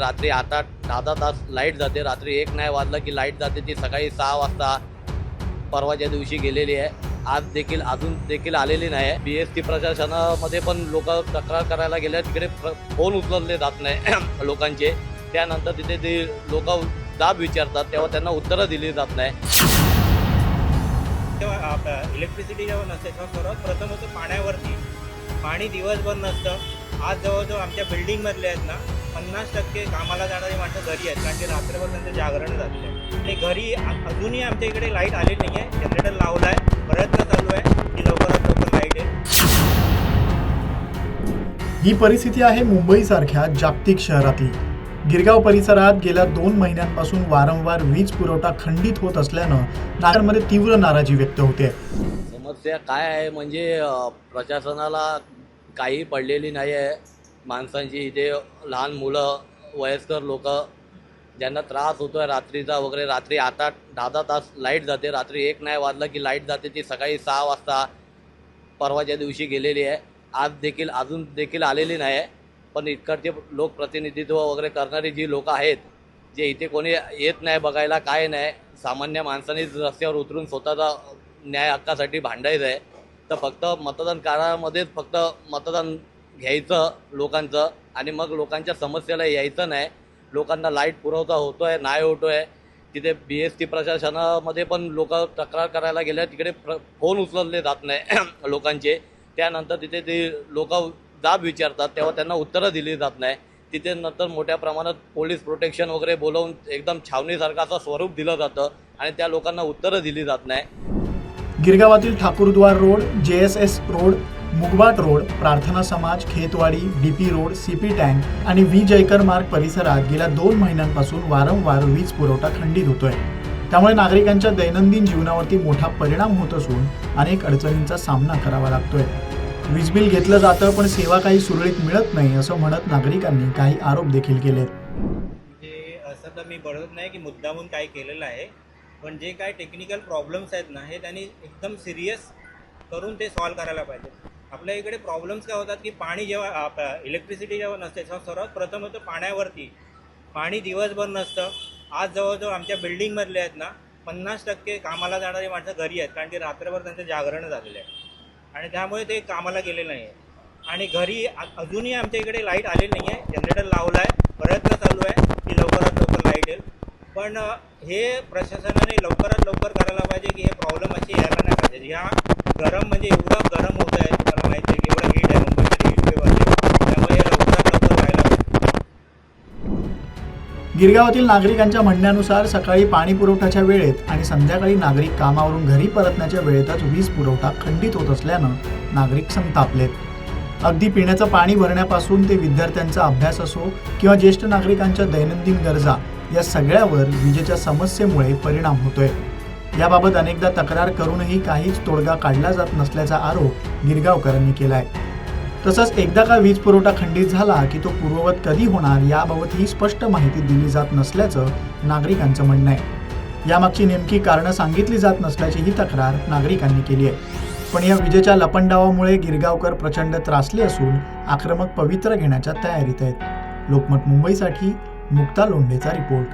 रात्री 8-8 10-10 तास लाईट जाते. रात्री 1 नाही वाजलं की लाईट जाते. ती सकाळी 6 वाजता परवाच्या दिवशी गेलेली आहे. आज देखील अजून देखील आलेली नाही आहे. BST प्रशासनामध्ये पण लोक तक्रार करायला गेले, तिकडे फोन उचलले जात नाही लोकांचे. त्यानंतर तिथे ते लोक दाब विचारतात तेव्हा त्यांना उत्तरं दिली जात नाही. तेव्हा इलेक्ट्रिसिटी जेव्हा नसते तेव्हा सर्वात प्रथम होतं पाण्यावरती. पाणी दिवसभर नसतं. आज जवळजवळ आमच्या बिल्डिंगमधले आहेत ना 50% कामाला जाणारी माणसं घरी आहेत, कारण की रात्रभर त्यांचं जागरण झालेलं आहे. आणि घरी अजूनही आमच्या इकडे लाईट आली नाही आहे. जनरेटर लावला आहे, प्रयत्न चालू आहे की लवकरात लवकर लाईट येईल. ही परिस्थिती आहे मुंबईसारख्या जागतिक शहरातली. गिरगाव परिसरात गेल्या 2 महिन्यांपासून वारंवार वीज पुरवठा खंडित होत असल्यानं नागरिकांमध्ये तीव्र नाराजी व्यक्त होते. समस्या काय आहे म्हणजे प्रशासनाला काही पडलेली नाही आहे. माणसांची इथे लहान मुलं, वयस्कर लोक ज्यांना त्रास होतो आहे रात्रीचा वगैरे, रात्री 8-8 10-10 तास लाईट जाते. रात्री 1 नाही वाजलं की लाईट जाते. ती सकाळी 6 वाजता परवाच्या दिवशी गेलेली आहे. आज देखील अजून देखील आलेली नाही आहे. पण इकडचे लोकप्रतिनिधित्व वगैरे करणारी जी लोक आहेत, जे इथे कोणी येत नाही बघायला, काय नाही, सामान्य माणसांनीच रस्त्यावर उतरून स्वतःचा न्याय हक्कासाठी भांडायचं आहे. तर फक्त मतदान काळामध्येच फक्त मतदान घ्यायचं लोकांचं आणि मग लोकांच्या समस्येला यायचं नाही. लोकांना लाईट पुरवठा होतो आहे नाही होतो आहे. तिथे BST प्रशासनामध्ये पण लोक तक्रार करायला गेले, तिकडे फोन उचलले जात नाही लोकांचे. त्यानंतर तिथे ते लोक दाब विचारतात तेव्हा त्यांना उत्तरं दिली जात नाही. तिथे नंतर मोठ्या प्रमाणात पोलीस प्रोटेक्शन वगैरे बोलवून एकदम छावणीसारखं असं स्वरूप दिलं जातं आणि त्या लोकांना उत्तरं दिली जात नाही. गिरगावातील Thakurdwar road, JSS road, मुगबाट road, प्रार्थना समाज, खेतवाडी, DP रोड, CP टँक आणि V जयकर मार्ग परिसरात गेल्या 2 महिन्यांपासून वारंवार वीज पुरवठा खंडित होतोय. त्यामुळे नागरिकांच्या दैनंदिन जीवनावरती मोठा परिणाम होत असून अनेक अडचणींचा सामना करावा लागतोय. वीज बिल घेतलं जातं पण सेवा काही सुरळीत मिळत नाही असं म्हणत नागरिकांनी काही आरोप देखील केलेत. म्हणजे असं तर मी बघत नाही की मुद्दामून काय केलेलं आहे, पण जे काय टेक्निकल प्रॉब्लेम्स आहेत ना हे त्यांनी एकदम सिरियस करून ते सॉल्व करायला पाहिजे. आपल्या इकडे प्रॉब्लेम्स काय होतात की पाणी जेव्हा इलेक्ट्रिसिटी जेव्हा नसते तेव्हा सर्वात प्रथम होतं पाण्यावरती. पाणी दिवसभर नसतं. आज जवळजवळ आमच्या बिल्डिंगमधले आहेत ना 50% कामाला जाणारी माणसं घरी आहेत, कारण की रात्रभर त्यांचं जागरण झालेलं आहे आणि त्यामुळे ते कामाला गेले नाही आहे. आणि घरी अजूनही आमच्या इकडे लाईट आलेली नाही आहे. जनरेटर लावला आहे, प्रयत्न चालू आहे की लवकरात लवकर लाईट येईल. पण हे प्रशासनाने लवकरात लवकर करायला पाहिजे की हे प्रॉब्लेम असे यायला नाही पाहिजे. ह्या गरम म्हणजे एवढं गरम होत आहे, तुम्हाला माहिती आहे की एवढं हीट आहे मुंबईमध्ये, हीट वेव्ह आहे, त्यामुळे हे लवकरात लवकर व्हायला पाहिजे. गिरगावातील नागरिकांच्या म्हणण्यानुसार सकाळी पाणी पुरवठ्याच्या वेळेत आणि संध्याकाळी नागरिक कामावरून घरी परतण्याच्या वेळेतच वीज पुरवठा खंडित होत असल्यानं नागरिक संतापलेत. अगदी पिण्याचं पाणी भरण्यापासून ते विद्यार्थ्यांचा अभ्यास असो किंवा ज्येष्ठ नागरिकांच्या दैनंदिन गरजा या सगळ्यावर विजेच्या समस्येमुळे परिणाम होतोय. याबाबत अनेकदा तक्रार करूनही काहीच तोडगा काढला जात नसल्याचा आरोप गिरगावकरांनी केलाय. तसंच एकदा का वीज पुरवठा खंडित झाला की तो पूर्ववत कधी होणार याबाबतही स्पष्ट माहिती दिली जात नसल्याचं नागरिकांचं म्हणणं आहे. यामागची नेमकी कारणं सांगितली जात नसल्याची ही तक्रार नागरिकांनी केली आहे. पण या विजेच्या लपंडावामुळे गिरगावकर प्रचंड त्रासले असून आक्रमक पवित्रा घेण्याच्या तयारीत आहेत. लोकमत मुंबईसाठी मुक्ता लोंढेचा रिपोर्ट.